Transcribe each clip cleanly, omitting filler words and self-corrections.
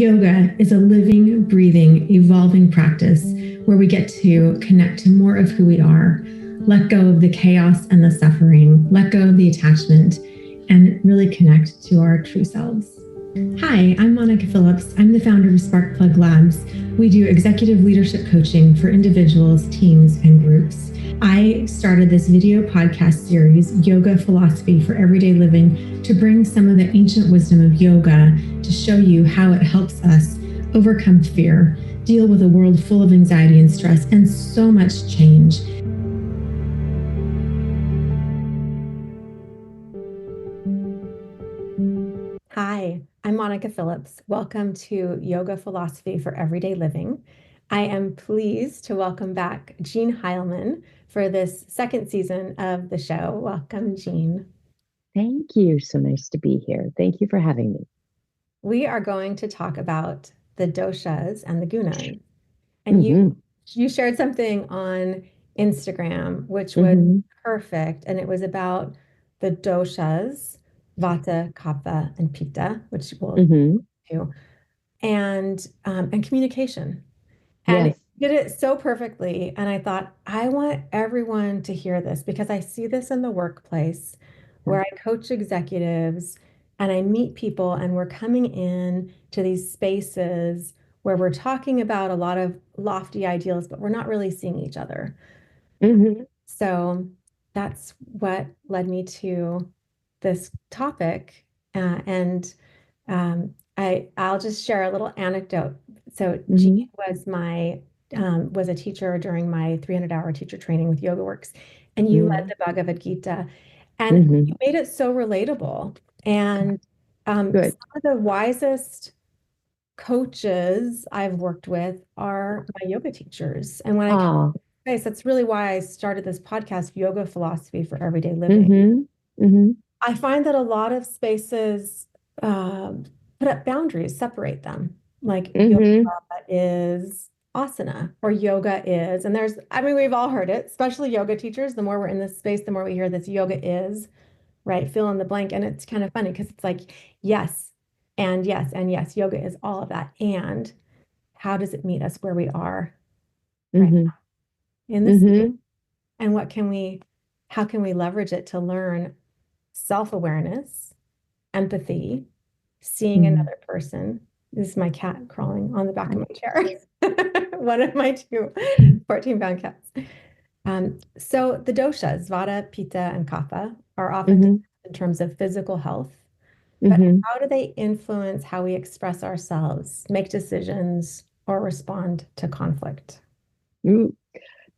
Yoga is a living, breathing, evolving practice where we get to connect to more of who we are, let go of the chaos and the suffering, let go of the attachment, and really connect to our true selves. Hi, I'm Monica Phillips. I'm the founder of Sparkplug Labs. We do executive leadership coaching for individuals, teams, and groups. I started this video podcast series, Yoga Philosophy for Everyday Living, to bring some of the ancient wisdom of yoga to show you how it helps us overcome fear, deal with a world full of anxiety and stress, and so much change. Hi, I'm Monica Phillips. Welcome to Yoga Philosophy for Everyday Living. I am pleased to welcome back Jeanne Heilman for this second season of the show. Welcome, Jeanne. Thank you. So nice to be here. Thank you for having me. We are going to talk about the doshas and the gunas. And you shared something on Instagram, which was perfect. And it was about the doshas, Vata, Kapha, and Pitta, which we'll do, and communication. And Yes. it did it so perfectly. And I thought, I want everyone to hear this because I see this in the workplace where I coach executives and I meet people, and we're coming in to these spaces where we're talking about a lot of lofty ideals, but we're not really seeing each other. So that's what led me to this topic. I'll just share a little anecdote. So Jeanne was a teacher during my 300-hour teacher training with YogaWorks, and you led the Bhagavad Gita, and you made it so relatable. And some of the wisest coaches I've worked with are my yoga teachers. And when I came to this space, that's really why I started this podcast, Yoga Philosophy for Everyday Living. I find that a lot of spaces put up boundaries, separate them. Like yoga is asana, or yoga is, and we've all heard it, especially yoga teachers. The more we're in this space, the more we hear this yoga is, right? Fill in the blank. And it's kind of funny because it's like, yes, and yes, and yes, yoga is all of that. And how does it meet us where we are right now in this space? And how can we leverage it to learn self-awareness, empathy, seeing another person. This is my cat crawling on the back of my chair. One of my two 14-pound cats. So the doshas, Vata, Pitta, and Kapha, are often discussed in terms of physical health. But how do they influence how we express ourselves, make decisions, or respond to conflict?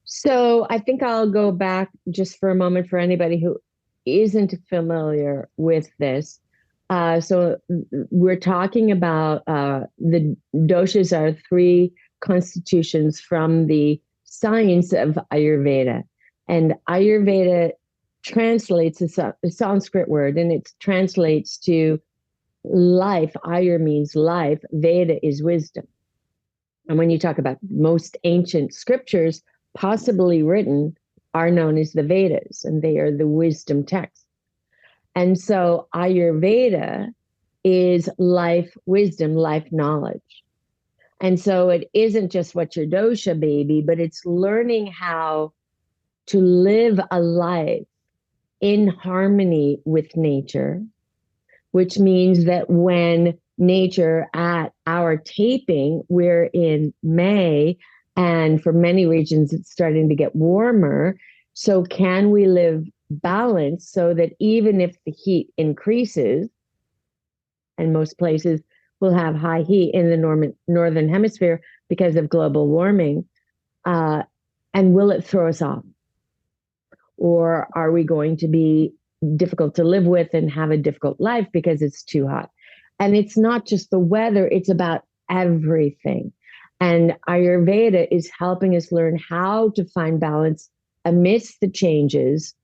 So I think I'll go back just for a moment for anybody who isn't familiar with this. So we're talking about the doshas are three constitutions from the science of Ayurveda. And Ayurveda translates, a Sanskrit word, and it translates to life. Ayur means life. Veda is wisdom. And when you talk about most ancient scriptures possibly written are known as the Vedas, and they are the wisdom texts. And so Ayurveda is life wisdom, life knowledge. And so it isn't just what's your dosha, baby, but it's learning how to live a life in harmony with nature, which means that when nature, at our taping, we're in May, and for many regions, it's starting to get warmer. So can we live balanced so that even if the heat increases, and most places will have high heat in the northern hemisphere because of global warming, and will it throw us off? Or are we going to be difficult to live with and have a difficult life because it's too hot? And it's not just the weather, it's about everything. And Ayurveda is helping us learn how to find balance amidst the changes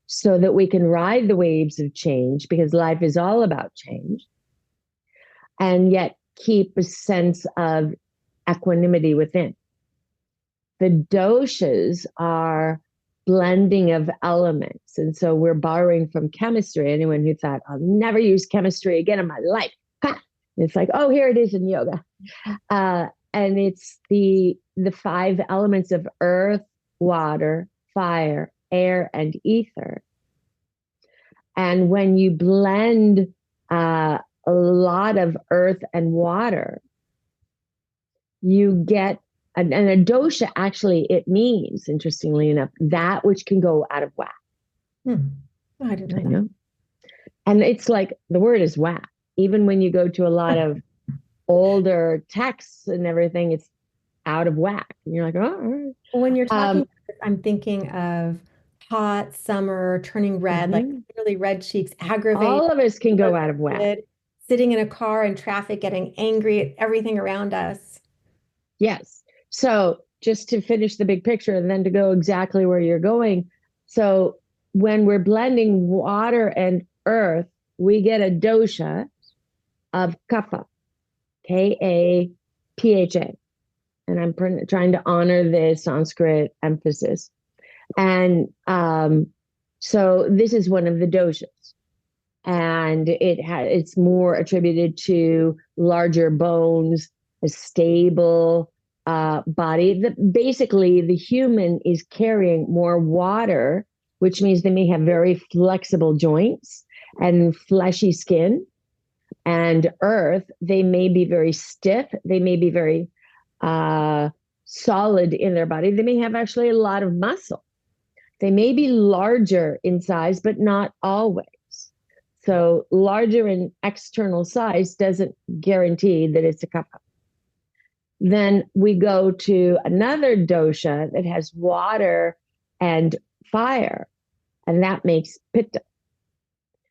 so that we can ride the waves of change, because life is all about change, and yet keep a sense of equanimity within. The doshas are blending of elements. And so we're borrowing from chemistry. Anyone who thought, I'll never use chemistry again in my life, It's like, oh, here it is in yoga. And it's the five elements of earth, water, fire, air, and ether. And when you blend a lot of earth and water, you get, and a dosha actually, it means, interestingly enough, that which can go out of whack. Oh, I didn't know that. And it's like the word is whack. Even when you go to a lot of older texts and everything, it's out of whack. And you're like, oh. When you're talking, I'm thinking of hot summer, turning red, like really red cheeks, aggravated, all of us can go out of whack. sitting in a car in traffic, getting angry at everything around us. Yes. So just to finish the big picture and then to go exactly where you're going. So when we're blending water and earth, we get a dosha of kapha, Kapha. And I'm trying to honor the Sanskrit emphasis. And so this is one of the doshas. And it's more attributed to larger bones, a stable body. Basically, the human is carrying more water, which means they may have very flexible joints and fleshy skin. And earth, they may be very stiff. They may be very solid in their body. They may have actually a lot of muscle. They may be larger in size, but not always. So larger in external size doesn't guarantee that it's a kapha. Then we go to another dosha that has water and fire, and that makes pitta.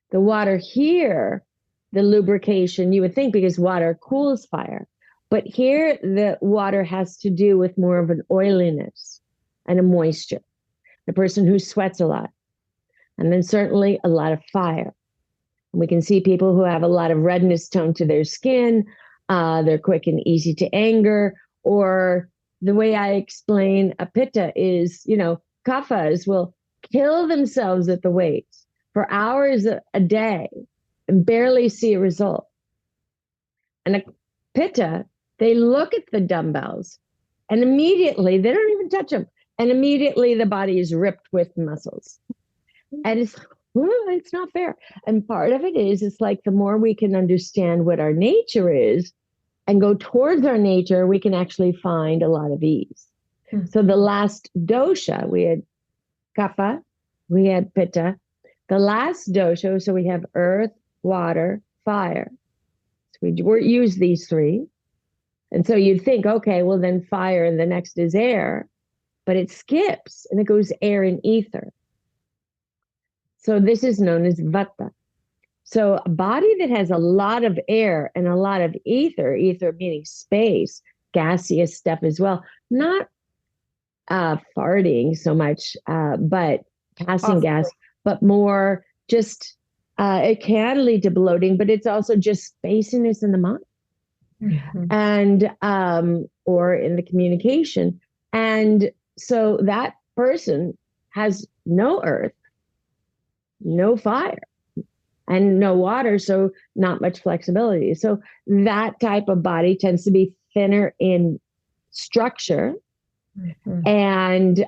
The water here, the lubrication, you would think because water cools fire, but here the water has to do with more of an oiliness and a moisture. The person who sweats a lot, and then certainly a lot of fire. We can see people who have a lot of redness tone to their skin. They're quick and easy to anger. Or the way I explain a pitta is, kaphas will kill themselves at the weights for hours a day and barely see a result. And a pitta, they look at the dumbbells and immediately, they don't even touch them. And immediately the body is ripped with muscles. And it's not fair. And part of it is, it's like the more we can understand what our nature is and go towards our nature, we can actually find a lot of ease. Mm-hmm. So the last dosha, we had kapha, we had pitta. The last dosha, so we have earth, water, fire. So we use these three. And so you'd think, okay, well then fire and the next is air, but it skips and it goes air and ether. So this is known as vata. So a body that has a lot of air and a lot of ether meaning space, gaseous stuff as well, not farting so much, but passing gas, but more just, it can lead to bloating, but it's also just spaciness in the mind. Mm-hmm. And, or in the communication. And so that person has no earth, no fire, and no water, so not much flexibility. So that type of body tends to be thinner in structure, mm-hmm. and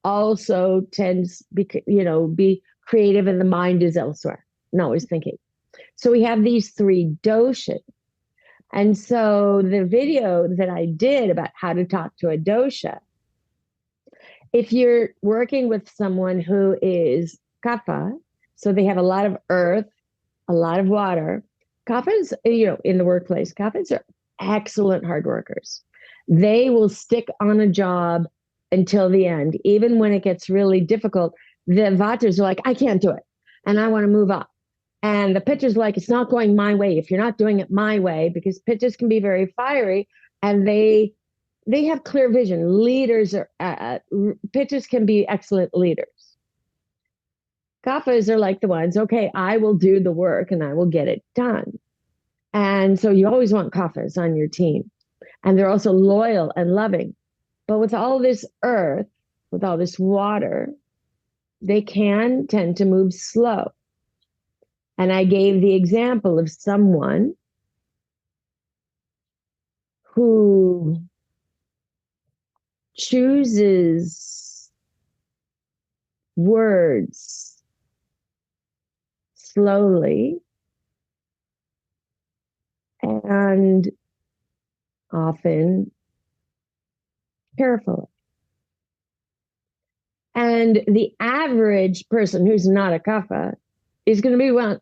also tends be creative, and the mind is elsewhere, not always thinking. So we have these three doshas. And so the video that I did about how to talk to a dosha, if you're working with someone who is kapha, so they have a lot of earth, a lot of water. Kaphas, in the workplace, kaphas are excellent hard workers. They will stick on a job until the end. Even when it gets really difficult, the Vatas are like, I can't do it, and I want to move up. And the pittas are like, it's not going my way if you're not doing it my way, because pittas can be very fiery, and they have clear vision. Leaders are pittas can be excellent leaders. Kaphas are like the ones, okay, I will do the work and I will get it done. And so you always want kaphas on your team. And they're also loyal and loving. But with all this earth, with all this water, they can tend to move slow. And I gave the example of someone who chooses words slowly and often carefully. And the average person who's not a kapha is going to be, well,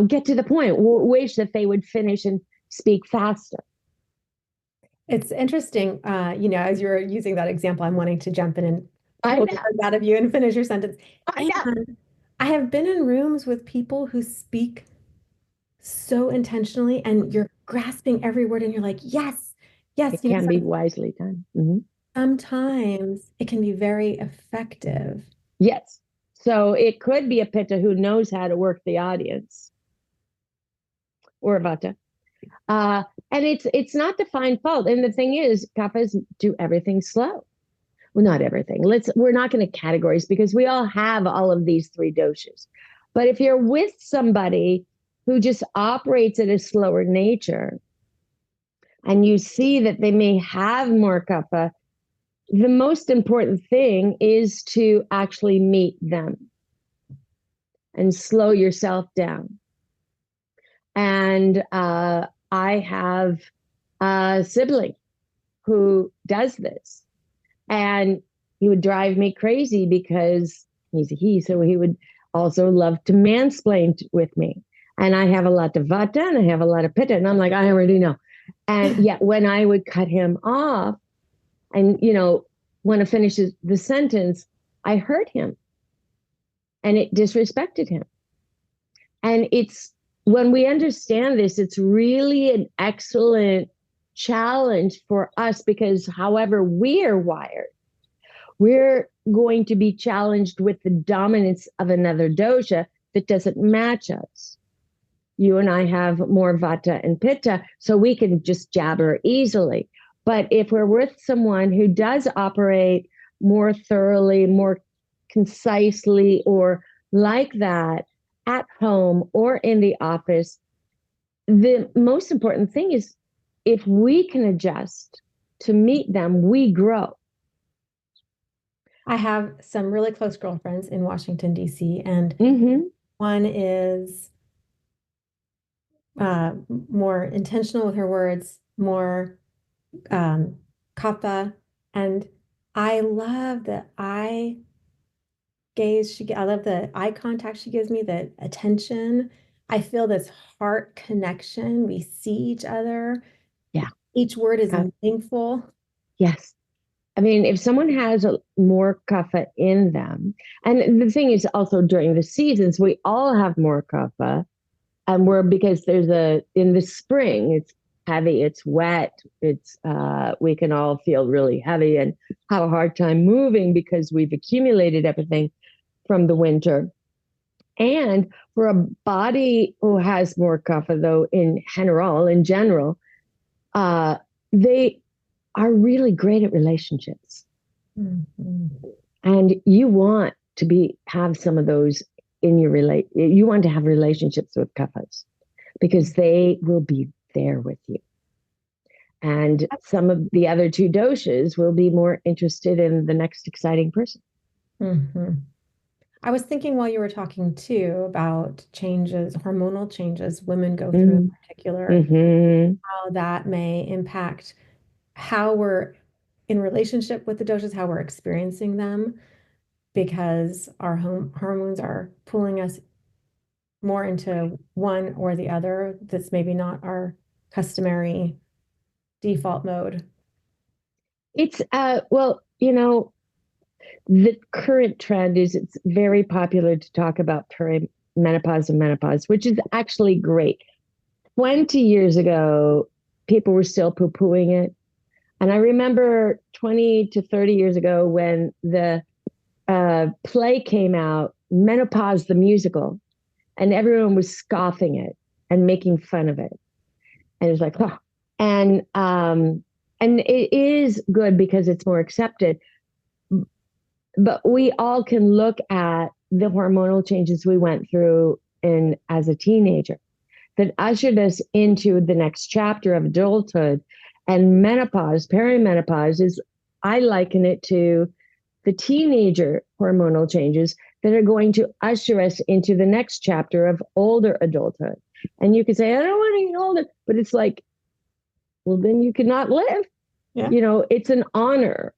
get to the point, wish that they would finish and speak faster. It's interesting, as you're using that example, I'm wanting to jump in and I pull know. the words out of you and finish your sentence. I know. And I have been in rooms with people who speak so intentionally, and you're grasping every word, and you're like, yes, yes. It can be wisely done. Mm-hmm. Sometimes it can be very effective. Yes. So it could be a pitta who knows how to work the audience, or a vata. And it's not to find fault. And the thing is, kaphas do everything slow. Well, not everything. We're not going to categorize because we all have all of these three doshas. But if you're with somebody who just operates at a slower nature, and you see that they may have more kapha, the most important thing is to actually meet them and slow yourself down. And I have a sibling who does this, and he would drive me crazy because he's a he, so he would also love to mansplain with me. And I have a lot of vata and I have a lot of pitta, and I'm like, I already know. And yet when I would cut him off and, want to finish the sentence, I hurt him and it disrespected him. And when we understand this, it's really an excellent challenge for us, because however we're wired, we're going to be challenged with the dominance of another dosha that doesn't match us. You and I have more vata and pitta, so we can just jabber easily. But if we're with someone who does operate more thoroughly, more concisely, or like that at home or in the office, the most important thing is if we can adjust to meet them, we grow. I have some really close girlfriends in Washington, D.C., and one is more intentional with her words, more kapha, and I love the eye gaze I love the eye contact she gives me, the attention. I feel this heart connection. We see each other. Yeah. Each word is meaningful. Yes. I mean, if someone has more kapha in them, and the thing is also during the seasons, we all have more kapha, and because in the spring, it's heavy, it's wet, we can all feel really heavy and have a hard time moving because we've accumulated everything from the winter. And for a body who has more kapha, though, in general, they are really great at relationships. Mm-hmm. And you want to have some of those you want to have relationships with kaphas because they will be there with you. And some of the other two doshas will be more interested in the next exciting person. Mm-hmm. I was thinking while you were talking too about hormonal changes women go through in particular, how that may impact how we're in relationship with the doshas, how we're experiencing them, because our hormones are pulling us more into one or the other. That's maybe not our customary default mode. It's the current trend is it's very popular to talk about perimenopause and menopause, which is actually great. 20 years ago, people were still poo-pooing it. And I remember 20 to 30 years ago when the play came out, Menopause the Musical, and everyone was scoffing it and making fun of it. And it was like, oh. And it is good because it's more accepted. But we all can look at the hormonal changes we went through as a teenager that ushered us into the next chapter of adulthood. And menopause, perimenopause is, I liken it to the teenager hormonal changes that are going to usher us into the next chapter of older adulthood. And you could say, I don't want to get older, but it's like, well, then you cannot live. Yeah. It's an honor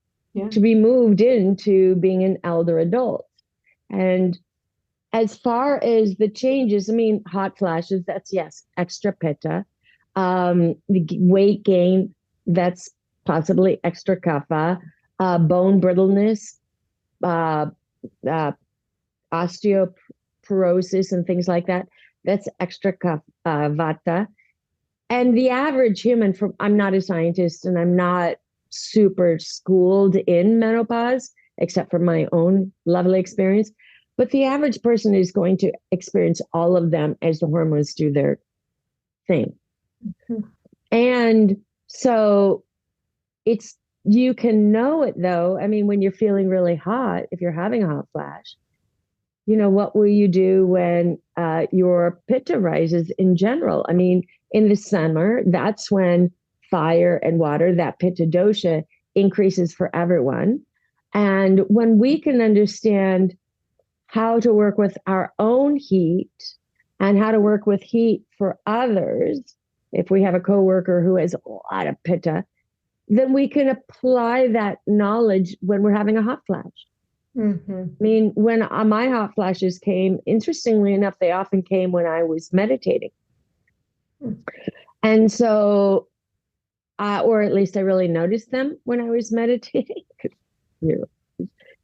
to be moved into being an elder adult. And as far as the changes, I mean, hot flashes, that's yes, extra pitta. The weight gain, that's possibly extra kapha. Bone brittleness, uh, osteoporosis, and things like that, that's extra kapha, vata. And the average human, I'm not a scientist and I'm not super schooled in menopause, except for my own lovely experience. But the average person is going to experience all of them as the hormones do their thing. Mm-hmm. And so you can know it though. I mean, when you're feeling really hot, if you're having a hot flash, what will you do when your pitta rises in general? I mean, in the summer, that's when fire and water, that pitta dosha, increases for everyone. And when we can understand how to work with our own heat and how to work with heat for others, if we have a coworker who has a lot of pitta, then we can apply that knowledge when we're having a hot flash. Mm-hmm. I mean, when my hot flashes came, interestingly enough, they often came when I was meditating. Mm-hmm. And so, or at least I really noticed them when I was meditating. You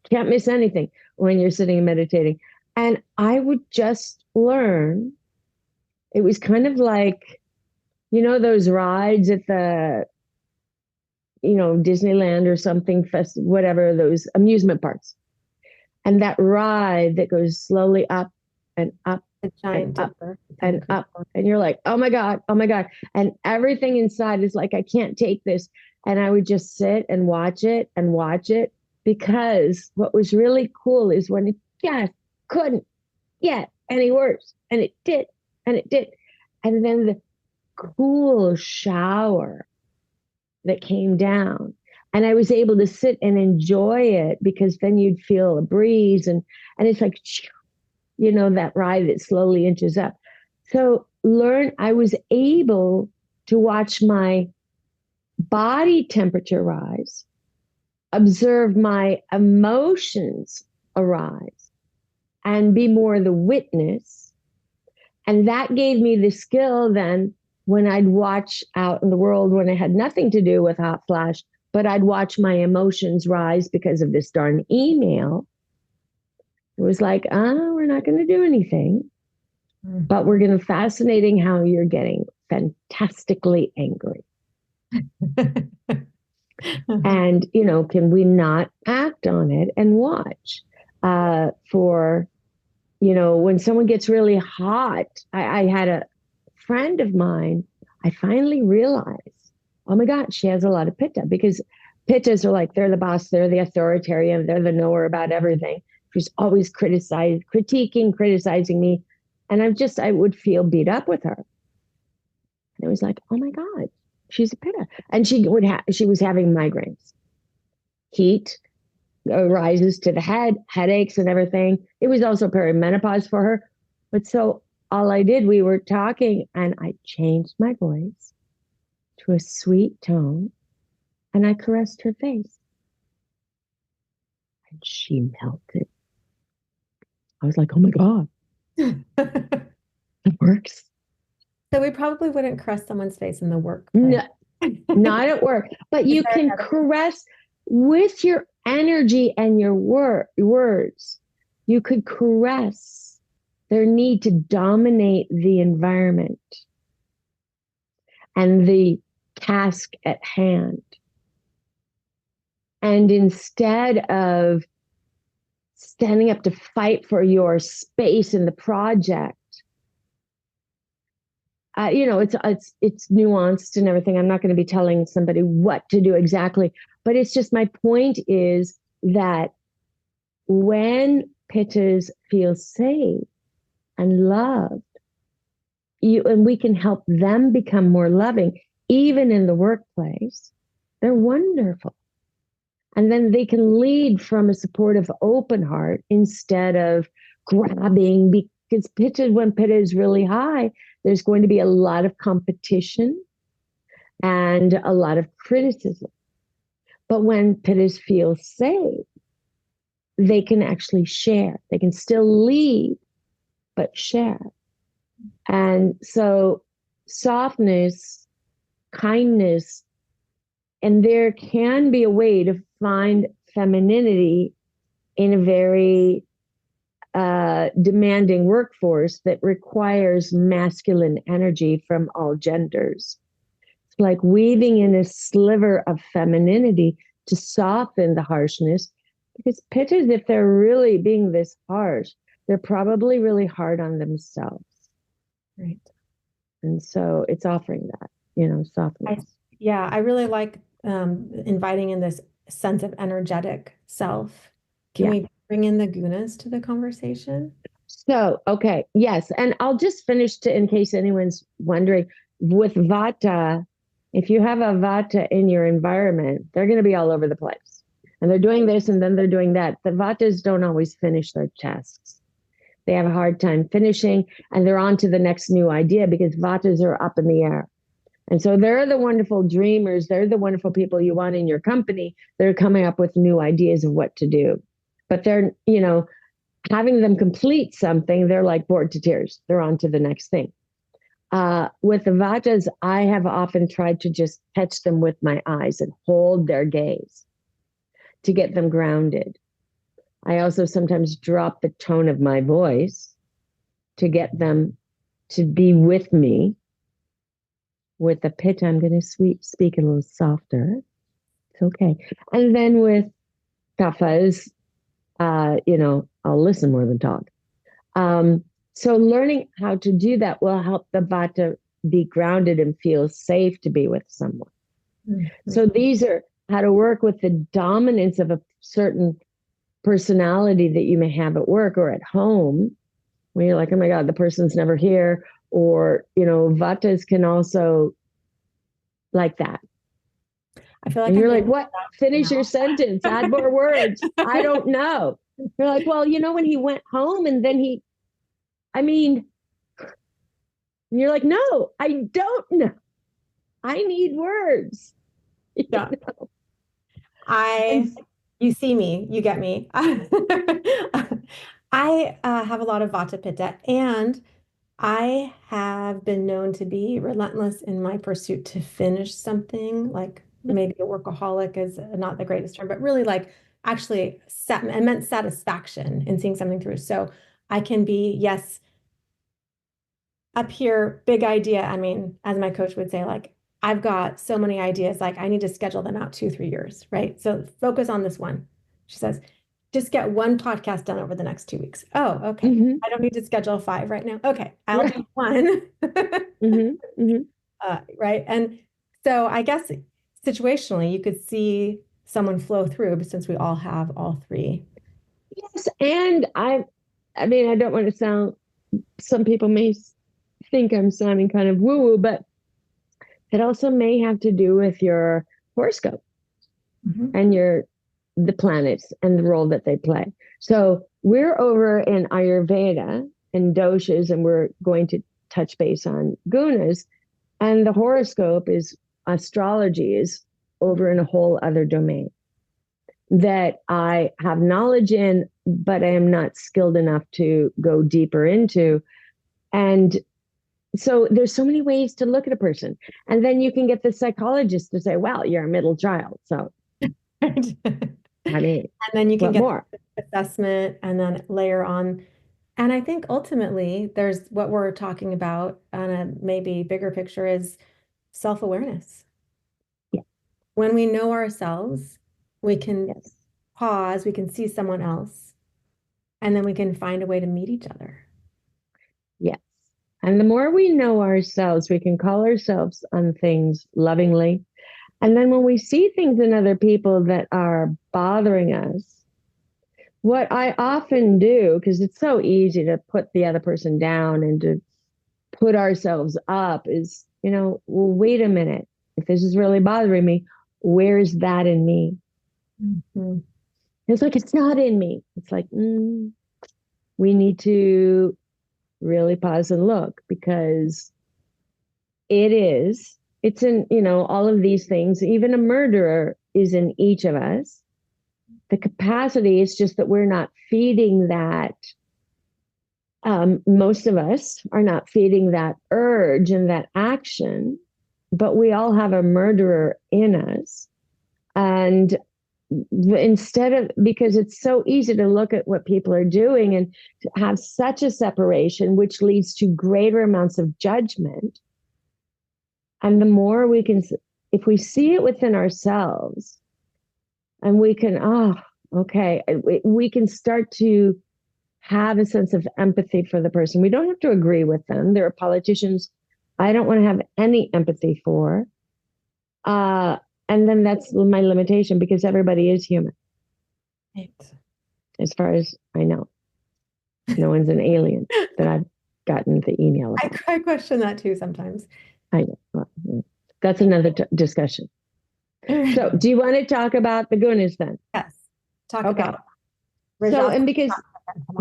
can't miss anything when you're sitting and meditating. And I would just learn. It was kind of like, those rides at the, Disneyland or something, whatever, those amusement parks. And that ride that goes slowly up and up, a giant and up and up. And you're like, oh my God, oh my God. And everything inside is like, I can't take this. And I would just sit and watch it, because what was really cool is when it just couldn't get any worse. And it did. And it did. And then the cool shower that came down. And I was able to sit and enjoy it, because then you'd feel a breeze and it's like, that ride that slowly inches up. So I was able to watch my body temperature rise, observe my emotions arise, and be more the witness. And that gave me the skill then when I'd watch out in the world when I had nothing to do with hot flash, but I'd watch my emotions rise because of this darn email. It was like, we're not going to do anything, but we're going to fascinating how you're getting fantastically angry. And, can we not act on it and watch for, when someone gets really hot. I had a friend of mine, I finally realized, oh my God, she has a lot of pitta, because pittas are like, they're the boss, they're the authoritarian, they're the knower about everything. She's always critiquing, criticizing me. And I would feel beat up with her. And it was like, oh my God, she's a pitta. And she was having migraines. Heat rises to the head, headaches and everything. It was also perimenopause for her. But so all I did, we were talking and I changed my voice to a sweet tone and I caressed her face. And she melted. I was like, oh my God, it works. So we probably wouldn't caress someone's face in the workplace. No, not at work, but you can caress with your energy and your words. You could caress their need to dominate the environment and the task at hand. And instead of standing up to fight for your space in the project, it's nuanced and everything. I'm not going to be telling somebody what to do exactly, but it's just, my point is that when pittas feel safe and loved, and we can help them become more loving, even in the workplace, they're wonderful. And then they can lead from a supportive, open heart instead of grabbing, because when pitta is really high, there's going to be a lot of competition and a lot of criticism. But when pittas feel safe, they can actually share. They can still lead, but share. And so softness, kindness, and there can be a way to find femininity in a very demanding workforce that requires masculine energy from all genders. It's like weaving in a sliver of femininity to soften the harshness, because pittas, if they're really being this harsh, they're probably really hard on themselves. Right. And so it's offering that, softness. I really like inviting in this sense of energetic self. Can we bring in the gunas to the conversation? So, okay, yes. And I'll just finish in case anyone's wondering, with Vata, if you have a Vata in your environment, they're going to be all over the place. And they're doing this and then they're doing that. The Vatas don't always finish their tasks. They have a hard time finishing, and they're on to the next new idea because Vatas are up in the air. And so they're the wonderful dreamers. They're the wonderful people you want in your company. They're coming up with new ideas of what to do. But they're, having them complete something, they're like bored to tears. They're on to the next thing. With the Vatas, I have often tried to just catch them with my eyes and hold their gaze to get them grounded. I also sometimes drop the tone of my voice to get them to be with me. With the pitta, I'm going to speak a little softer. It's okay. And then with doshas, I'll listen more than talk. So learning how to do that will help the Vata be grounded and feel safe to be with someone. Mm-hmm. So these are how to work with the dominance of a certain personality that you may have at work or at home, when you're like, oh my God, the person's never here. Or, Vatas can also like that. I feel like and you're like, what? Finish your sentence, add more words. I don't know. You're like, well, when he went home and then and you're like, no, I don't know. I need words. Yeah. You see me, you get me. I have a lot of Vata Pitta, and I have been known to be relentless in my pursuit to finish something, like maybe a workaholic is not the greatest term, but really like actually immense satisfaction in seeing something through. So I can be, yes, up here, big idea. As my coach would say, like, I've got so many ideas, like I need to schedule them out 2-3 years, right? So focus on this one. She says, just get one podcast done over the next 2 weeks. Oh, okay. Mm-hmm. I don't need to schedule 5 right now. Okay, I'll do one. Mm-hmm. Mm-hmm. Right. And so I guess situationally, you could see someone flow through, but since we all have all 3. Yes. And I don't want to sound, some people may think I'm sounding kind of woo-woo, but it also may have to do with your horoscope. Mm-hmm. And the planets and the role that they play. So we're over in Ayurveda and doshas, and we're going to touch base on gunas. And the horoscope astrology is over in a whole other domain that I have knowledge in, but I am not skilled enough to go deeper into. And so there's so many ways to look at a person. And then you can get the psychologist to say, well, you're a middle child. So and then you can get more assessment and then layer on. And I think ultimately there's what we're talking about on a maybe bigger picture is self-awareness. Yeah. When we know ourselves, we can pause, we can see someone else, and then we can find a way to meet each other. Yes. And the more we know ourselves, we can call ourselves on things lovingly. And then when we see things in other people that are bothering us, what I often do, because it's so easy to put the other person down and to put ourselves up, is, well, wait a minute. if this is really bothering me, where is that in me? Mm-hmm. It's like, it's not in me. It's like, we need to really pause and look, because it's in, all of these things. Even a murderer is in each of us. The capacity is just that we're not feeding that. Most of us are not feeding that urge and that action, but we all have a murderer in us. And because it's so easy to look at what people are doing and to have such a separation, which leads to greater amounts of judgment. And the more if we see it within ourselves, and we can, okay, we can start to have a sense of empathy for the person. We don't have to agree with them. There are politicians I don't want to have any empathy for. And then that's my limitation, because everybody is human. Right. As far as I know. No one's an alien that I've gotten the email about. I question that too sometimes. I know. Well, that's another discussion. So do you want to talk about the gunas then? Yes. Talk about So, and because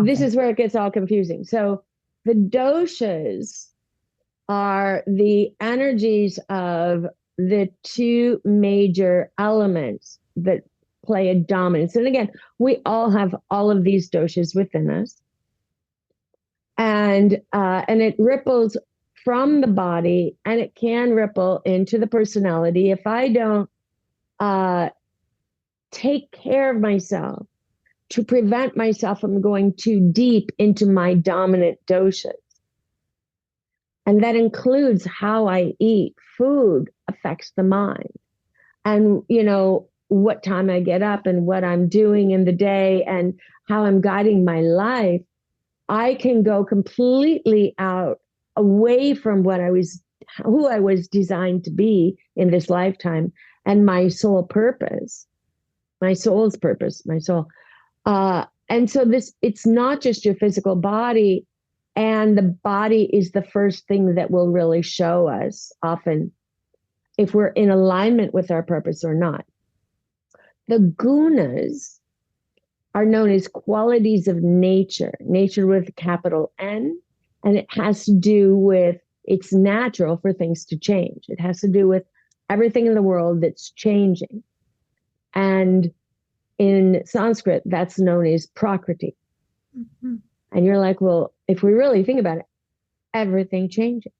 this is where it gets all confusing. So the doshas are the energies of the two major elements that play a dominance. And again, we all have all of these doshas within us. And it ripples from the body, and it can ripple into the personality. If I don't take care of myself to prevent myself from going too deep into my dominant doshas. And that includes how I eat. Food affects the mind. And, what time I get up and what I'm doing in the day and how I'm guiding my life, I can go completely away from who I was designed to be in this lifetime, and my soul's purpose, my soul. And so it's not just your physical body, and the body is the first thing that will really show us often if we're in alignment with our purpose or not. The gunas are known as qualities of nature with a capital N, and it has to do with, it's natural for things to change. It has to do with everything in the world that's changing. And in Sanskrit, that's known as prakriti. Mm-hmm. And you're like, well, if we really think about it, everything changes.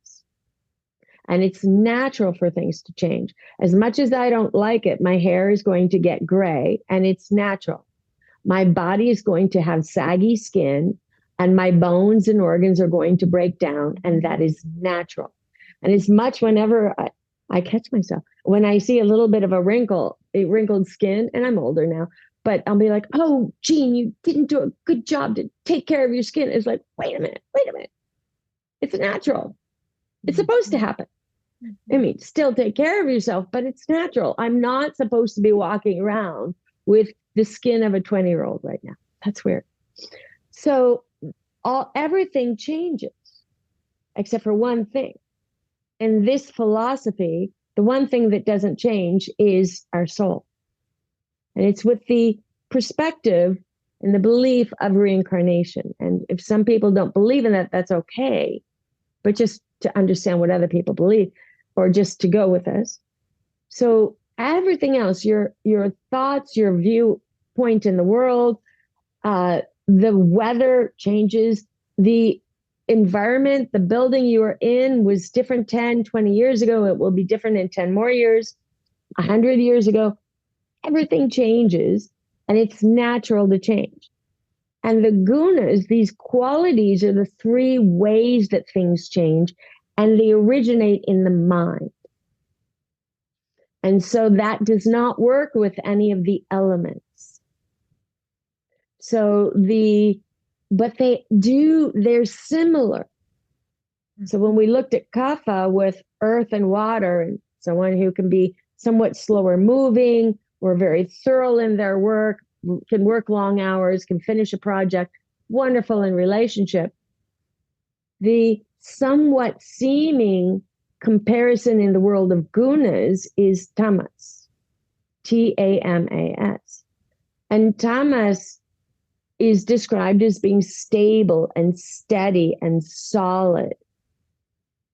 And it's natural for things to change. As much as I don't like it, my hair is going to get gray, and it's natural. My body is going to have saggy skin, and my bones and organs are going to break down, and that is natural. And it's much whenever I catch myself, when I see a little bit of a wrinkled skin, and I'm older now, but I'll be like, oh, Jeanne, you didn't do a good job to take care of your skin. It's like, wait a minute. It's natural. It's supposed to happen. I mean, still take care of yourself, but it's natural. I'm not supposed to be walking around with the skin of a 20-year-old right now. That's weird. So everything changes except for one thing. In this philosophy, the one thing that doesn't change is our soul. And it's with the perspective and the belief of reincarnation. And if some people don't believe in that, that's okay. But just to understand what other people believe, or just to go with us. So everything else, your thoughts, your viewpoint in the world, the weather changes, the environment, the building you are in was different 10, 20 years ago. It will be different in 10 more years, 100 years ago. Everything changes, and it's natural to change. And the gunas, these qualities, are the three ways that things change, and they originate in the mind. And so that does not work with any of the elements. But they're similar. So when we looked at kapha with earth and water, and someone who can be somewhat slower moving, or very thorough in their work, can work long hours, can finish a project, wonderful in relationship. The somewhat seeming comparison in the world of gunas is tamas, Tamas. And tamas is described as being stable and steady and solid.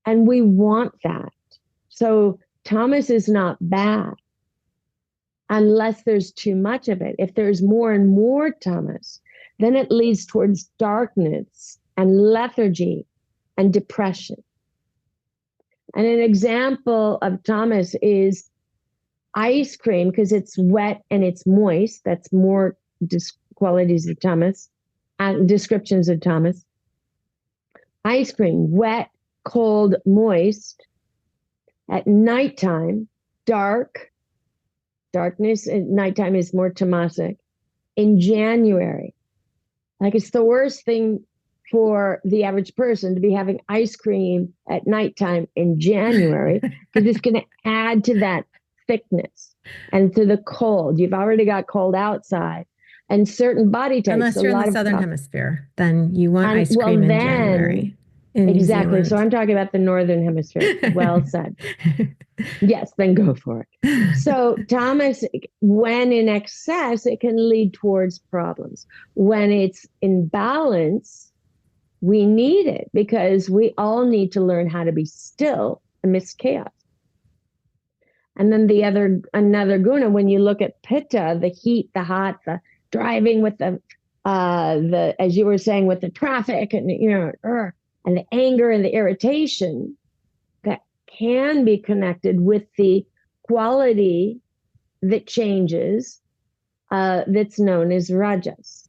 And we want that. So tamas is not bad unless there's too much of it. If there's more and more tamas, then it leads towards darkness and lethargy and depression. And an example of tamas is ice cream, because it's wet and it's moist. That's more qualities of tamas and descriptions of tamas. Ice cream, wet, cold, moist. At nighttime, dark. Darkness at nighttime is more tamasic. In January, like it's the worst thing for the average person to be having ice cream at nighttime in January, because it's going to add to that thickness and to the cold. You've already got cold outside, and certain body types. Unless you're in the southern hemisphere, then you want ice cream in January. Exactly. So I'm talking about the northern hemisphere. Well said. Yes, then go for it. So tamas, when in excess, it can lead towards problems. When it's in balance, we need it, because we all need to learn how to be still amidst chaos. And then another guna, when you look at pitta, the heat, the hot, the driving with the as you were saying, with the traffic and and the anger and the irritation, that can be connected with the quality that changes, that's known as rajas.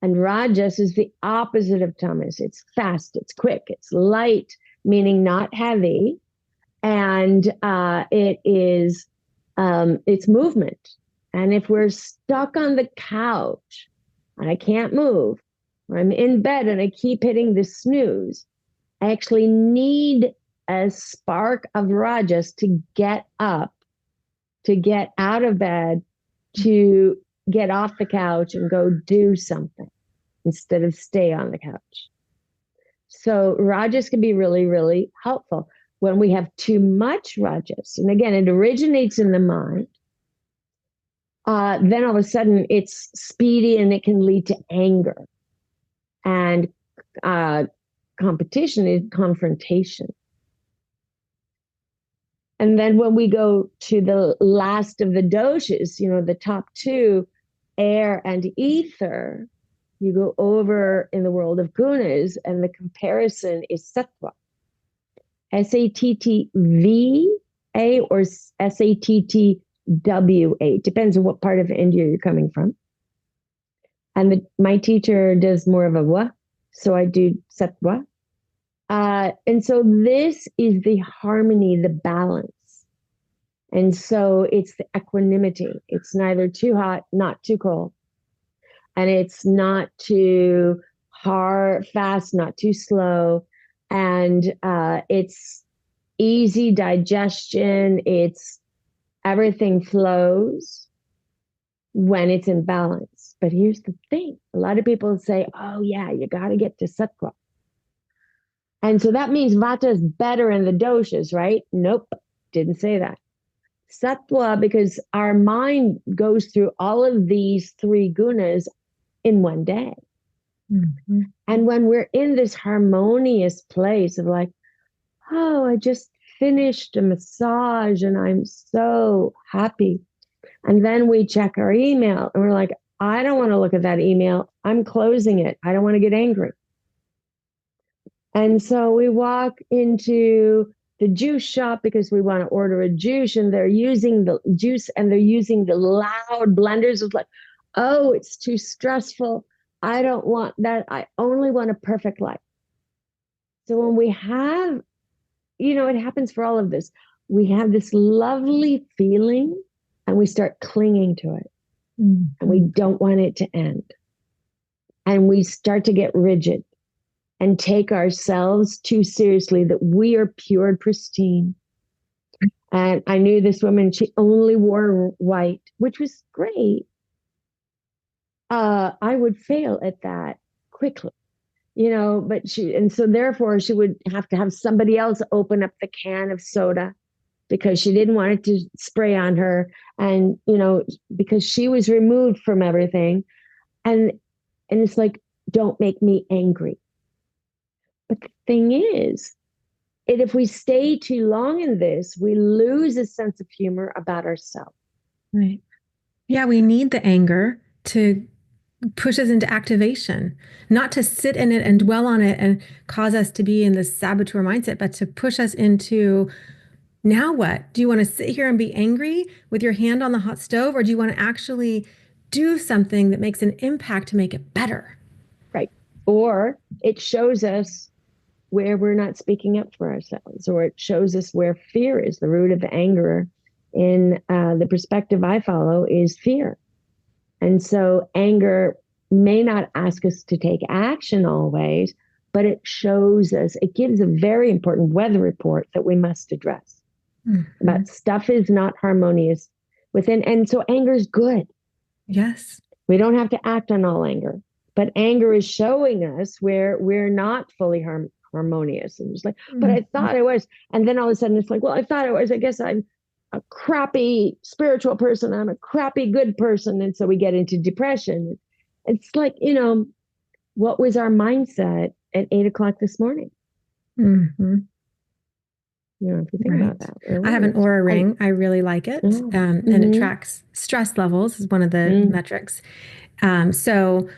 And rajas is the opposite of tamas. It's fast, it's quick, it's light, meaning not heavy, and it's movement. And if we're stuck on the couch and I can't move, or I'm in bed and I keep hitting the snooze, I actually need a spark of rajas to get up, to get out of bed, to get off the couch and go do something instead of stay on the couch. So rajas can be really, really helpful. When we have too much rajas, and again, it originates in the mind, then all of a sudden it's speedy and it can lead to anger. And competition is confrontation. And then when we go to the last of the doshas, the top two, air and ether, you go over in the world of gunas, and the comparison is sattva. Sattva or Sattva. Depends on what part of India you're coming from. And my teacher does more of a wa, so I do sattva. And so this is the harmony, the balance. And so it's the equanimity. It's neither too hot, not too cold. And it's not too fast, not too slow. And it's easy digestion. Everything flows when it's in balance. But here's the thing. A lot of people say, oh yeah, you got to get to sattva. And so that means Vata is better in the doshas, right? Nope, didn't say that. Sattva, because our mind goes through all of these three gunas in one day. Mm-hmm. And when we're in this harmonious place of like, oh, I just finished a massage and I'm so happy. And then we check our email and we're like, I don't want to look at that email. I'm closing it. I don't want to get angry. And so we walk into the juice shop because we want to order a juice, and they're using the juice and they're using the loud blenders. It's like, oh, it's too stressful. I don't want that. I only want a perfect life. So when we have, it happens for all of this. We have this lovely feeling and we start clinging to it. Mm-hmm. And we don't want it to end. And we start to get rigid and take ourselves too seriously, that we are pure and pristine. And I knew this woman, she only wore white, which was great. I would fail at that quickly. but and so therefore she would have to have somebody else open up the can of soda because she didn't want it to spray on her. And, because she was removed from everything. And it's like, don't make me angry. But the thing is, if we stay too long in this, we lose a sense of humor about ourselves. Right. Yeah, we need the anger to push us into activation, not to sit in it and dwell on it and cause us to be in this saboteur mindset, but to push us into, now what? Do you want to sit here and be angry with your hand on the hot stove, or do you want to actually do something that makes an impact to make it better? Right. Or it shows us where we're not speaking up for ourselves, or it shows us where fear is. The root of anger in the perspective I follow is fear. And so anger may not ask us to take action always, but it shows us, it gives a very important weather report that we must address. Mm-hmm. About stuff is not harmonious within. And so anger is good. Yes. We don't have to act on all anger, but anger is showing us where we're not fully harmonious. And it's like, but I thought I was. And then all of a sudden it's like, well, I thought I was. I guess I'm a crappy spiritual person. I'm a crappy good person. And so we get into depression. It's like, what was our mindset at 8:00 this morning? Mm-hmm. If you think about that. I have an aura ring. I really like it. And it tracks stress levels is one of the metrics. So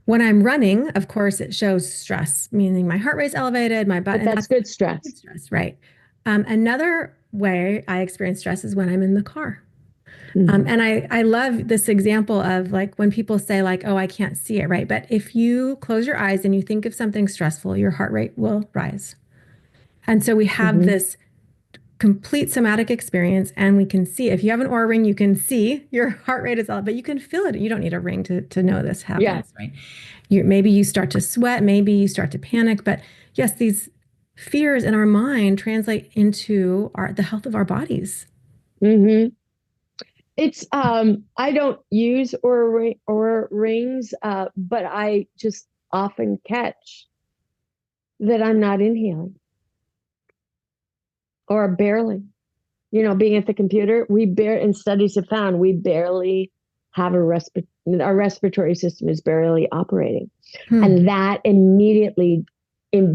when I'm running, of course, it shows stress, meaning my heart rate's elevated, my body. But that's good stress. Good stress, right. Another way I experience stress is when I'm in the car. And I love this example of like when people say like, oh, I can't see it, right? But if you close your eyes and you think of something stressful, your heart rate will rise. And so we have this complete somatic experience, and we can see, if you have an aura ring, you can see your heart rate is up, but you can feel it. You don't need a ring to know this happens, right? Maybe you start to sweat, maybe you start to panic, but yes, these fears in our mind translate into the health of our bodies. It's I don't use aura rings, but I just often catch that I'm not inhaling or barely. Being at the computer, and studies have found we barely have our respiratory system is barely operating. And that immediately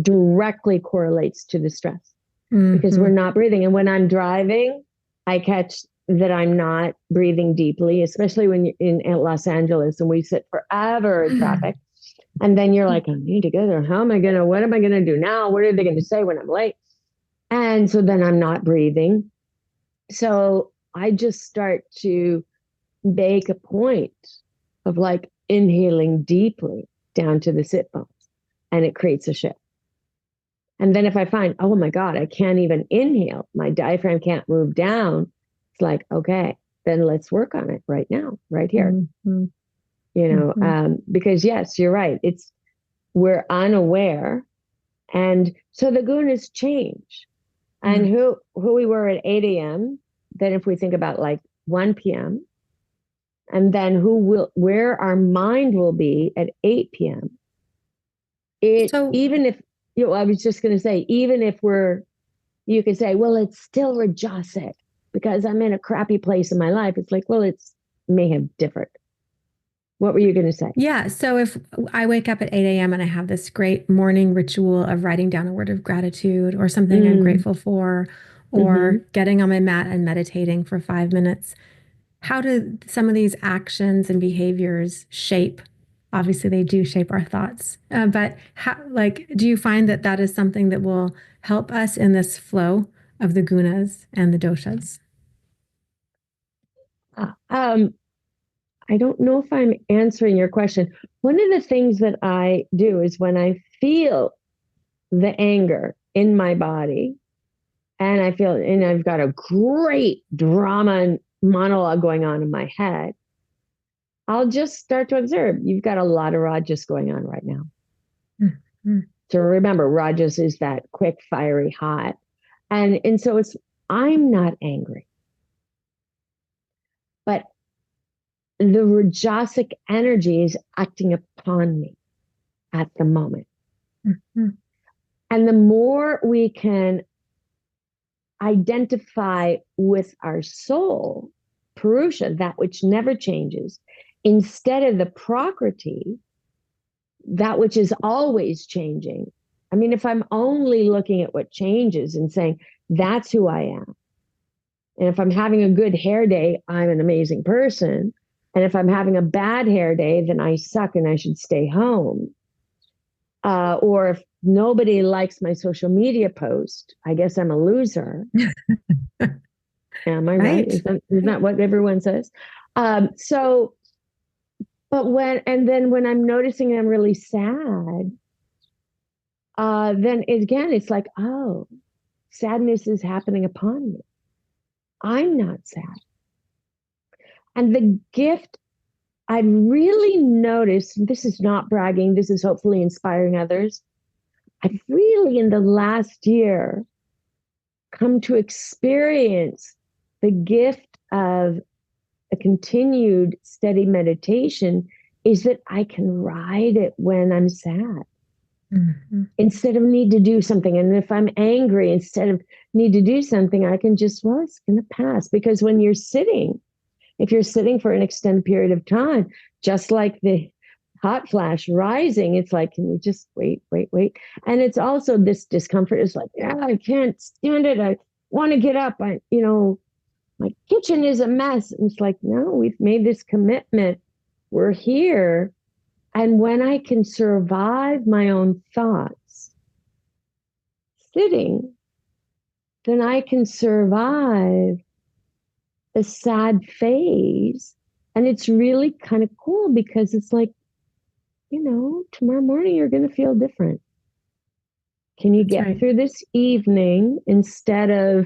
directly correlates to the stress because we're not breathing. And when I'm driving, I catch that I'm not breathing deeply, especially when you're in Los Angeles and we sit forever in traffic. And then you're like, I need to get there. What am I going to do now? What are they going to say when I'm late? And so then I'm not breathing. So I just start to make a point of like inhaling deeply down to the sit bones, and it creates a shift. And then if I find, oh my God, I can't even inhale, my diaphragm can't move down, it's like, okay, then let's work on it right now, right here. Because yes, you're right. We're unaware. And so the gunas change. And who we were at 8 a.m., then if we think about like 1 p.m., and then where our mind will be at 8 p.m. Even if, I was just going to say, even if you could say, well, it's still rajasic because I'm in a crappy place in my life. It's like, well, it's may have differed. What were you going to say? Yeah. So if I wake up at 8 a.m. and I have this great morning ritual of writing down a word of gratitude or something I'm grateful for, or getting on my mat and meditating for 5 minutes, how do some of these actions and behaviors shape? Obviously, they do shape our thoughts. But do you find that is something that will help us in this flow of the gunas and the doshas? I don't know if I'm answering your question. One of the things that I do is when I feel the anger in my body and I've got a great drama and monologue going on in my head, I'll just start to observe, you've got a lot of rajas going on right now. So remember, rajas is that quick, fiery, hot. And so I'm not angry, but the rajasic energy is acting upon me at the moment. Mm-hmm. And the more we can identify with our soul, Purusha, that which never changes, instead of the Prakriti, that which is always changing. I mean, if I'm only looking at what changes and saying, that's who I am. And if I'm having a good hair day, I'm an amazing person. And if I'm having a bad hair day, then I suck and I should stay home. Or if nobody likes my social media post, I guess I'm a loser. Am I right? Right. Isn't that what everyone says? So, and then when I'm noticing I'm really sad, then again, it's like, oh, sadness is happening upon me. I'm not sad. And the gift I've really noticed, this is not bragging, this is hopefully inspiring others. I've really, in the last year, come to experience the gift of a continued steady meditation is that I can ride it when I'm sad. Mm-hmm. Instead of need to do something. And if I'm angry, instead of need to do something, I can just, well, it's going to pass. Because when you're sitting, if you're sitting for an extended period of time, just like the hot flash rising, it's like, can we just wait? And it's also this discomfort is like, yeah, I can't stand it. I want to get up. My kitchen is a mess. And it's like, no, we've made this commitment. We're here. And when I can survive my own thoughts sitting, then I can survive a sad phase. And it's really kind of cool because it's like, tomorrow morning you're going to feel different. Can you get through this evening instead of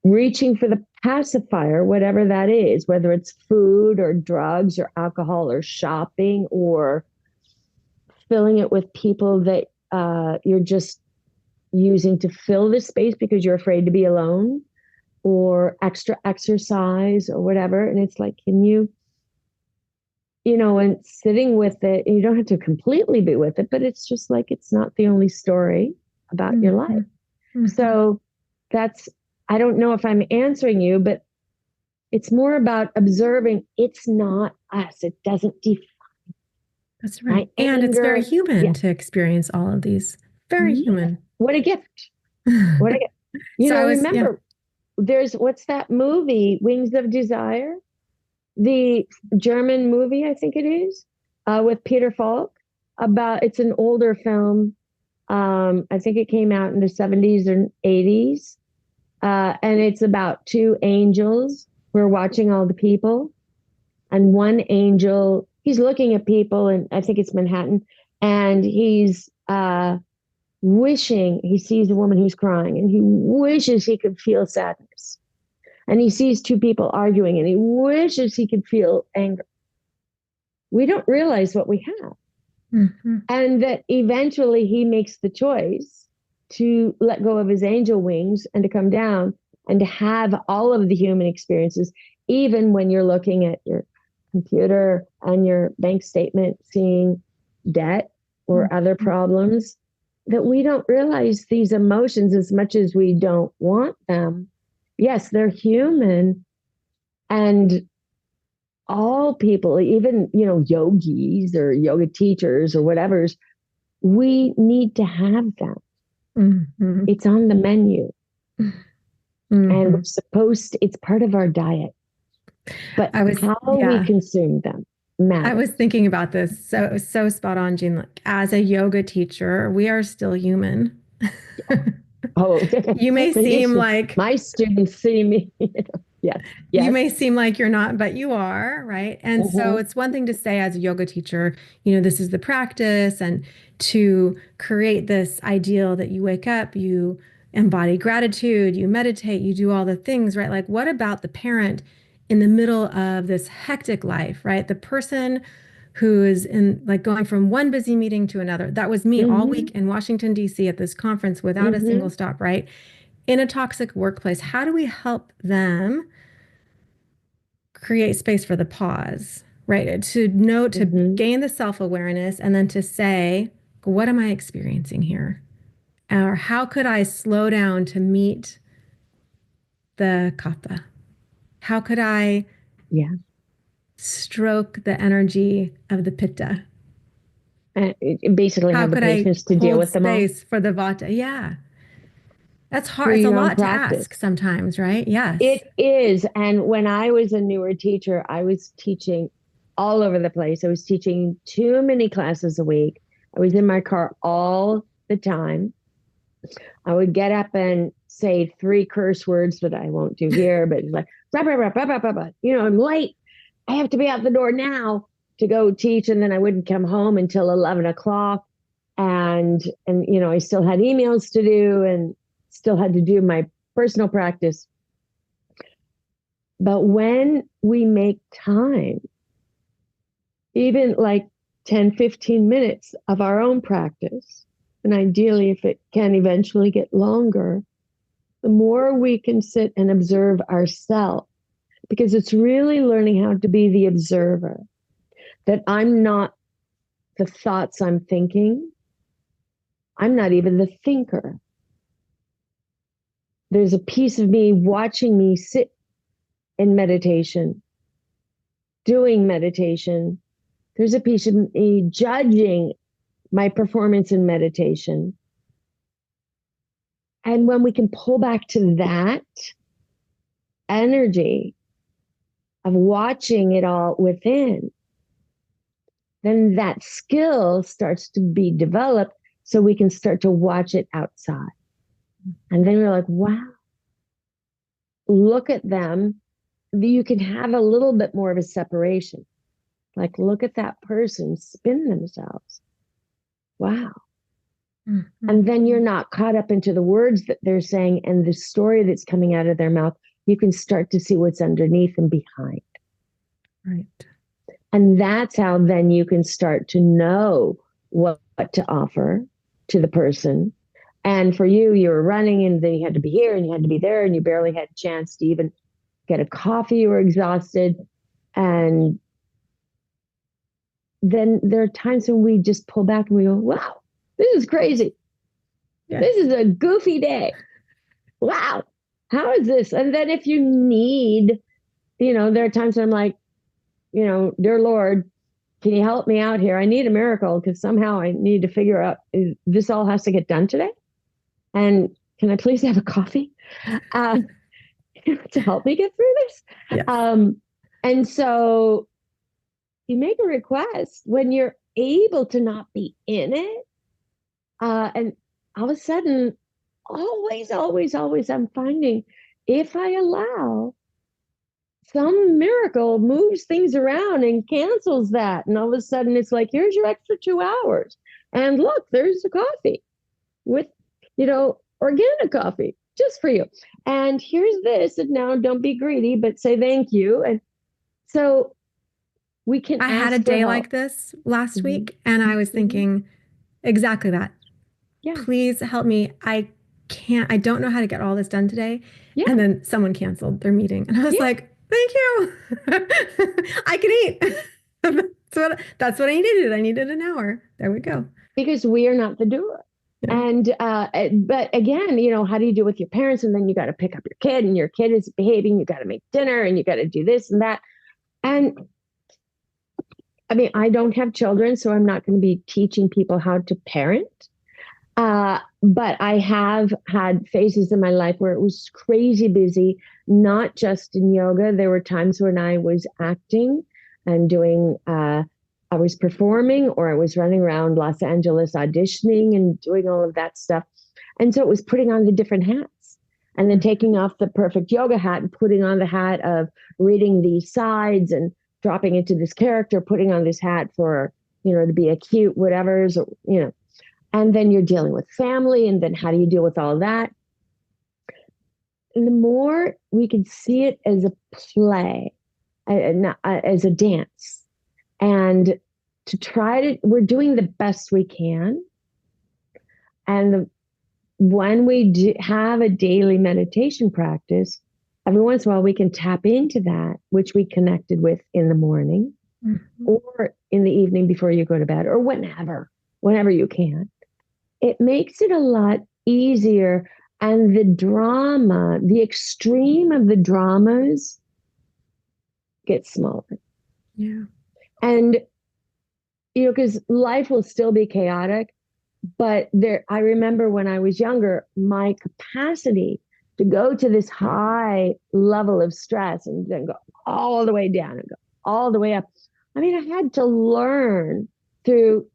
reaching for the pacifier, whatever that is, whether it's food or drugs or alcohol or shopping or filling it with people that you're just using to fill the space because you're afraid to be alone, or extra exercise or whatever. And it's like, can you, and sitting with it, and you don't have to completely be with it, but it's just like, it's not the only story about your life. Mm-hmm. So I don't know if I'm answering you, but it's more about observing it's not us. It doesn't define. That's right. And it's very human to experience all of these. Very human. What a gift. What a gift. Remember, there's, what's that movie, Wings of Desire? The German movie, I think it is, with Peter Falk. It's an older film. I think it came out in the 70s and 80s. And it's about two angels who are watching all the people. And one angel, he's looking at people, and I think it's Manhattan, and he's wishing, he sees a woman who's crying, and he wishes he could feel sadness. And he sees two people arguing, and he wishes he could feel anger. We don't realize what we have. Mm-hmm. And that eventually he makes the choice to let go of his angel wings and to come down and to have all of the human experiences, even when you're looking at your computer and your bank statement, seeing debt or other problems, that we don't realize these emotions as much as we don't want them. Yes, they're human. And all people, even, yogis or yoga teachers or whatever's, we need to have them. Mm-hmm. It's on the menu. Mm-hmm. And we're it's part of our diet. But how we consume them matters. I was thinking about this. So spot on, Jeanne. Like, as a yoga teacher, we are still human. Oh, you may seem like my students see me. Yes. You may seem like you're not, but you are, right? And so it's one thing to say as a yoga teacher, this is the practice, and to create this ideal that you wake up, you embody gratitude, you meditate, you do all the things, right? Like, what about the parent in the middle of this hectic life, right? The person who is going from one busy meeting to another. That was me all week in Washington, D.C. at this conference without a single stop, right? In a toxic workplace. How do we help them create space for the pause, right? To know, to gain the self-awareness, and then to say, what am I experiencing here? Or how could I slow down to meet the kapha? How could I Yeah. stroke the energy of the pitta? Basically How have the could I patience to deal hold with them all space for the vata? Yeah. That's hard. through It's a your own lot to ask practice. sometimes, right? Yes. It is. And when I was a newer teacher, I was teaching all over the place. I was teaching too many classes a week. I was in my car all the time. I would get up and say 3 curse words that I won't do here, but like, blah, blah, blah, blah, blah, blah, blah. I'm late. I have to be out the door now to go teach. And then I wouldn't come home until 11 o'clock. And I still had emails to do and still had to do my personal practice. But when we make time, even like 10, 15 minutes of our own practice, and ideally if it can eventually get longer, the more we can sit and observe ourselves, because it's really learning how to be the observer, that I'm not the thoughts I'm thinking. I'm not even the thinker. There's a piece of me watching me sit in meditation, doing meditation. There's a piece of me judging my performance in meditation. And when we can pull back to that energy of watching it all within, then that skill starts to be developed so we can start to watch it outside. And then we're like, wow, look at them. You can have a little bit more of a separation. Like, look at that person spin themselves. Wow. Mm-hmm. And then you're not caught up into the words that they're saying and the story that's coming out of their mouth. You can start to see what's underneath and behind. Right. And that's how then you can start to know what to offer to the person. And for you, you were running and then you had to be here and you had to be there and you barely had a chance to even get a coffee. You were exhausted. And then there are times when we just pull back and we go, wow, this is crazy. Yes. This is a goofy day. Wow. How is this? And then if you need, there are times I'm like, dear Lord, can you help me out here? I need a miracle because somehow I need to figure out, this all has to get done today. And can I please have a coffee to help me get through this? Yes. And so you make a request when you're able to not be in it. And all of a sudden, always, I'm finding if I allow, some miracle moves things around and cancels that. And all of a sudden it's like, here's your extra 2 hours. And look, there's the coffee with, organic coffee just for you. And here's this. And now don't be greedy, but say thank you. And so we can I had a day like this last week and I was thinking exactly that. Yeah. Please help me. I don't know how to get all this done today. Yeah. And then someone canceled their meeting. And I was like, thank you. I can eat. That's what I needed. I needed an hour. There we go. Because we are not the doer. Yeah. And, but again, how do you do with your parents? And then you got to pick up your kid and your kid is behaving. You got to make dinner and you got to do this and that. And I mean, I don't have children, so I'm not going to be teaching people how to parent. But I have had phases in my life where it was crazy busy, not just in yoga. There were times when I was acting and doing, I was performing or I was running around Los Angeles auditioning and doing all of that stuff. And so it was putting on the different hats and then taking off the perfect yoga hat and putting on the hat of reading these sides and dropping into this character, putting on this hat for, to be a cute whatever's, and then you're dealing with family. And then how do you deal with all of that? And the more we can see it as a play, as a dance, and to we're doing the best we can. And when we have a daily meditation practice, every once in a while we can tap into that, which we connected with in the morning or in the evening before you go to bed or whenever whenever you can. It makes it a lot easier. And the drama, the extreme of the dramas gets smaller. Yeah. And, because life will still be chaotic, but I remember when I was younger, my capacity to go to this high level of stress and then go all the way down and go all the way up. I mean, I had to learn through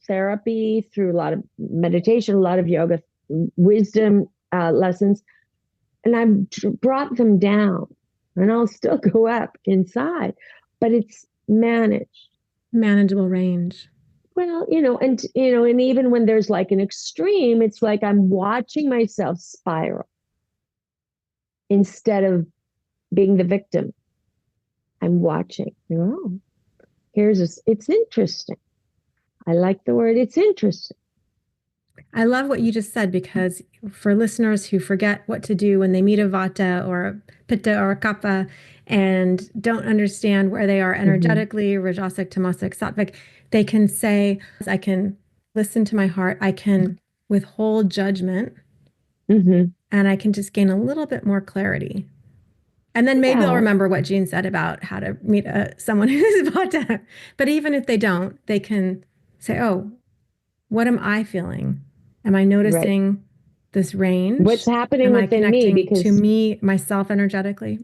therapy, through a lot of meditation, a lot of yoga, wisdom lessons, and I've brought them down, and I'll still go up inside, but it's manageable range. Well, and even when there's like an extreme, it's like I'm watching myself spiral instead of being the victim. I'm watching. Oh, it's interesting. I like the word, it's interesting. I love what you just said, because for listeners who forget what to do when they meet a Vata or a Pitta or a Kapha and don't understand where they are energetically, Rajasic, Tamasic, Sattvic, they can say, I can listen to my heart, I can withhold judgment, and I can just gain a little bit more clarity. And then maybe I'll remember what Jeanne said about how to meet someone who's Vata. But even if they don't, they can say, oh, what am I feeling? Am I noticing this range? What's happening am I within connecting me? Because to me, myself energetically?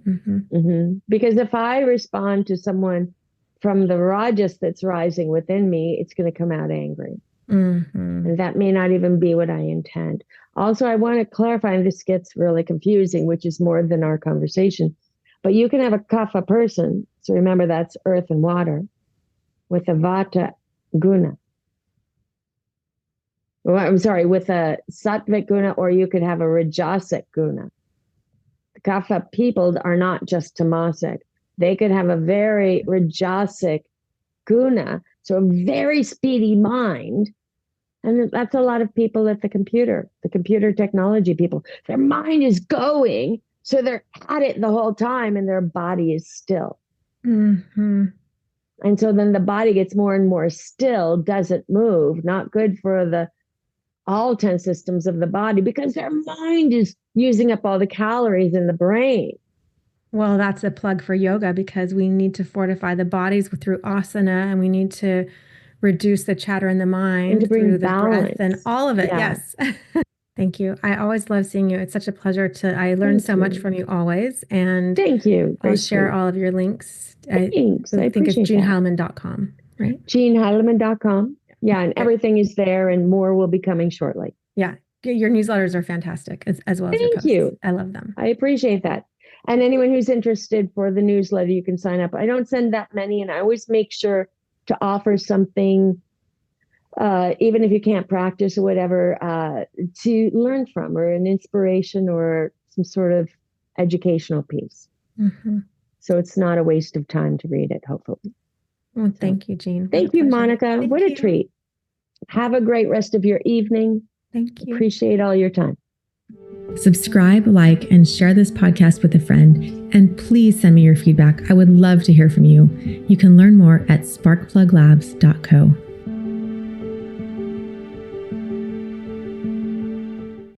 Because if I respond to someone from the Rajas that's rising within me, it's going to come out angry. And that may not even be what I intend. Also, I want to clarify, and this gets really confusing, which is more than our conversation, but you can have a Kapha person. So remember, that's earth and water with a Vata guna. Well, I'm sorry, with a Sattvic guna, or you could have a Rajasic guna. The Kapha people are not just tamasic. They could have a very Rajasic guna, so a very speedy mind. And that's a lot of people at the computer technology people. Their mind is going, so they're at it the whole time, and their body is still. And so then the body gets more and more still, doesn't move, not good for all 10 systems of the body, because their mind is using up all the calories in the brain. Well, that's a plug for yoga, because we need to fortify the bodies through asana, and we need to reduce the chatter in the mind through the breath and all of it. Yeah. Yes. Thank you. I always love seeing you. It's such a pleasure I learn so much from you always. And thank you. I'll share all of your links. Thanks. I think it's JeanneHeilman.com, right? JeanneHeilman.com. Yeah. And everything is there, and more will be coming shortly. Yeah. Your newsletters are fantastic, as well as your posts. Thank you. I love them. I appreciate that. And anyone who's interested for the newsletter, you can sign up. I don't send that many, and I always make sure to offer something, even if you can't practice or whatever, to learn from, or an inspiration, or some sort of educational piece. So it's not a waste of time to read it, hopefully. Well, thank you, Jeanne. Thank you, Monica. What a treat. Have a great rest of your evening. Thank you. Appreciate all your time. Subscribe, like, and share this podcast with a friend. And please send me your feedback. I would love to hear from you. You can learn more at sparkpluglabs.co.